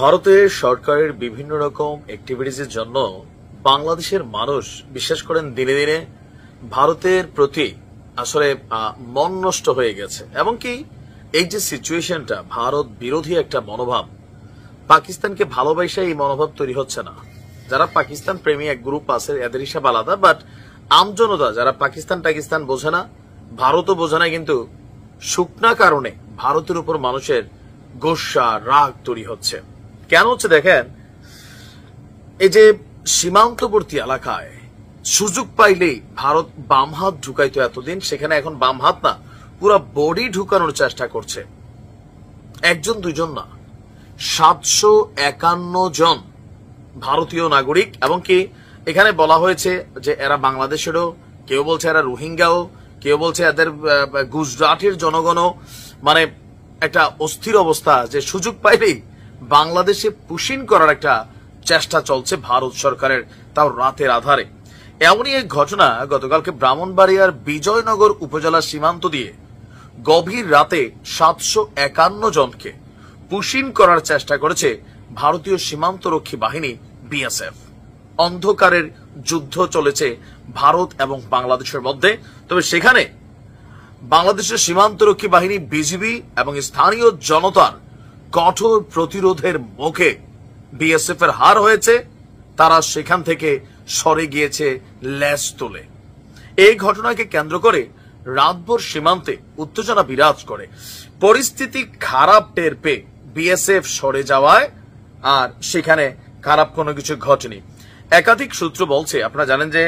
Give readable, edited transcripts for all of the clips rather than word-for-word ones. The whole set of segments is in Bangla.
ভারতের সরকারের বিভিন্ন রকম অ্যাক্টিভিটিজের জন্য বাংলাদেশের মানুষ বিশেষ করেন দিনে দিনে ভারতের প্রতি আসলে মন নষ্ট হয়ে গেছে এবং কি এই যে সিচুয়েশনটা ভারত বিরোধী একটা মনোভাব পাকিস্তানকে ভালোবাসা এই মনোভাব তৈরি হচ্ছে না। যারা পাকিস্তান প্রেমী এক গ্রুপ আছে এদের হিসাব আলাদা, বাট আমজনতা যারা পাকিস্তান বোঝে না, ভারতও বোঝে না, কিন্তু শুকনা কারণে ভারতের উপর মানুষের গোসা রাগ তৈরি হচ্ছে। কেন হচ্ছে দেখেন, এই যে সীমান্তবর্তী এলাকায় সুযোগ পাইলেই ভারত বাম হাত ঢুকাইতো এতদিন, সেখানে এখন বাম হাত না পুরা বডি ঢুকানোর চেষ্টা করছে। একজন দুইজন না, 751 জন ভারতীয় নাগরিক, এবং কি এখানে বলা হয়েছে যে এরা বাংলাদেশেরও, কেউ বলছে এরা রোহিঙ্গাও, কেউ বলছে এদের গুজরাটের জনগণও। মানে একটা অস্থির অবস্থা যে সুযোগ পাইলেই বাংলাদেশে পুশিন করার একটা চেষ্টা চলছে ভারত সরকারের, তাও রাতের আধারে। এমনই এক ঘটনা গতকালকে ব্রাহ্মণবাড়িয়ার বিজয়নগর উপজেলা সীমান্ত দিয়ে গভীর রাতে 751 জনকে পুশিন করার চেষ্টা করেছে ভারতীয় সীমান্তরক্ষী বাহিনী বিএসএফ। অন্ধকারের যুদ্ধ চলেছে ভারত এবং বাংলাদেশের মধ্যে, তবে সেখানে বাংলাদেশের সীমান্তরক্ষী বাহিনী বিজিবি এবং স্থানীয় জনতার কঠোর প্রতিরোধের মুখে বিএসএফ এর হার হয়েছে। তারা সেখান থেকে সরে গিয়েছে লেজ তুলে। এই ঘটনাকে কেন্দ্র করে রাতভর সীমান্তে উত্তেজনা বিরাজ করে। পরিস্থিতি খারাপ টের পেয়ে বিএসএফ সরে যাওয়ায় আর সেখানে খারাপ কোনো কিছু ঘটেনি। একাধিক সূত্র বলছে, আপনারা জানেন যে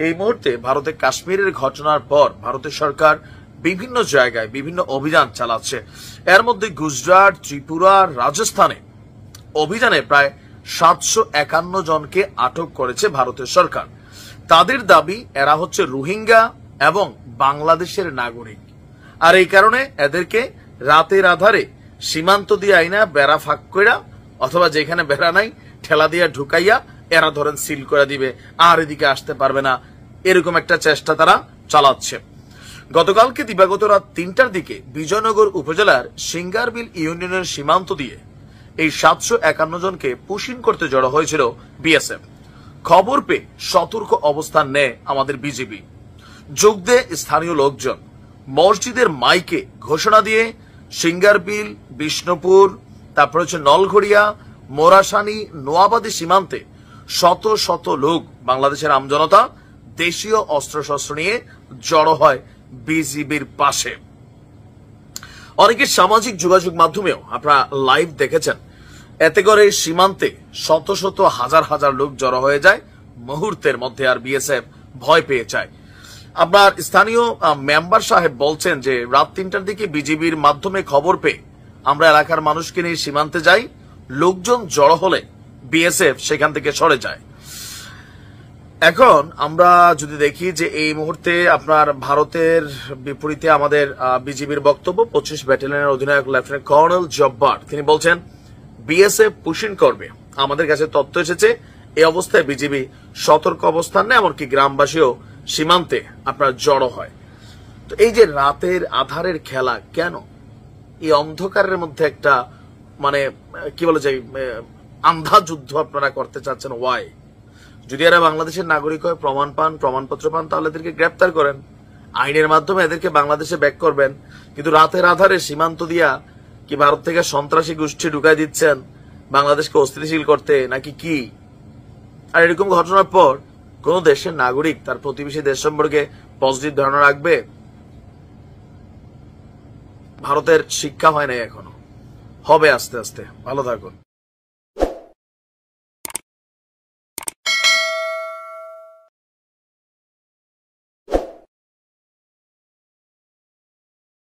এই মুহূর্তে ভারতে কাশ্মীরের ঘটনার পর ভারতের সরকার বিভিন্ন জায়গায় বিভিন্ন অভিযান চালাচ্ছে। এর মধ্যে গুজরাট, ত্রিপুরা, রাজস্থানে অভিযানে প্রায় 751 জনকে আটক করেছে ভারতের সরকার। তাদের দাবি এরা হচ্ছে রোহিঙ্গা এবং বাংলাদেশের নাগরিক, আর এই কারণে এদেরকে রাতের আধারে সীমান্ত দিয়ে আইনা বেড়া ফাঁক কইরা, অথবা যেখানে বেড়া নাই ঠেলা দিয়া ঢুকাইয়া এরা ধরেন সিল করে দিবে, আর এদিকে আসতে পারবে না, এরকম একটা চেষ্টা তারা চালাচ্ছে। গতকালকে দিবাগত রাত 3টার দিকে বিজয়নগর উপজেলার সিঙ্গারবিল ইউনিয়নের সীমান্ত দিয়ে এই 751 জনকে পুশিন করতে জড়ো হয়েছিল বিএসএফ। খবর পেয়ে সতর্ক অবস্থান নেয় আমাদের বিজিবি। যোগ দেয় স্থানীয় লোকজন। মসজিদের মাইকে ঘোষণা দিয়ে সিঙ্গারবিল, বিষ্ণুপুর, তারপর হচ্ছে নলঘড়িয়া, মোরাসানি, নোয়াবাদী সীমান্তে শত শত লোক, বাংলাদেশের আমজনতা দেশীয় অস্ত্রশস্ত্র নিয়ে জড়ো হয় বিজিবির পাশে। অনেকে সামাজিক যোগাযোগ মাধ্যমেও আপনারা লাইভ দেখেছেন। এতে করে সীমান্তে শত শত হাজার হাজার লোক জড়ো হয়ে যায় মুহূর্তের মধ্যে, আর বিএসএফ ভয় পেয়ে যায়। আপনার স্থানীয় মেম্বার সাহেব বলছেন যে রাত 3টার দিকে বিজিবির মাধ্যমে খবর পেয়ে আমরা এলাকার মানুষকে নিয়ে সীমান্তে যাই, লোকজন জড়ো হলে বিএসএফ সেখান থেকে সরে যায়। এখন আমরা যদি দেখি যে এই মুহূর্তে আপনার ভারতের বিপরীতে আমাদের বিজিবির বক্তব্য, 25 ব্যাটালিয়নের অধিনায়ক লেফটেন্যান্ট কর্নেল জব্বার তিনি বলছেন বিএসএফ পুশিং করবে, আমাদের কাছে তথ্য এসেছে। এই অবস্থায় বিজিবি সতর্ক অবস্থান নেয়, এমনকি গ্রামবাসীও সীমান্তে আপনার জড়ো হয়। তো এই যে রাতের আধারের খেলা, কেন এই অন্ধকারের মধ্যে একটা মানে কি বলে যে আন্ধা যুদ্ধ আপনারা করতে চাচ্ছেন? ওয়াই? যদি এরা বাংলাদেশের নাগরিক হয়, প্রমাণপত্র পান, তাহলে এদেরকে গ্রেপ্তার করেন, আইনের মাধ্যমে এদেরকে বাংলাদেশে ব্যাক করবেন। কিন্তু রাতের আধারে সীমান্ত দিয়া কি ভারত থেকে সন্ত্রাসী গোষ্ঠী ঢুকাই দিচ্ছেন বাংলাদেশকে অস্থিতিশীল করতে, নাকি কি? আর এরকম ঘটনার পর কোন দেশের নাগরিক তার প্রতিবেশী দেশ সম্পর্কে পজিটিভ ধারণা রাখবে? ভারতের শিক্ষা হয় নাই এখনো, হবে আস্তে আস্তে। ভালো থাকুন।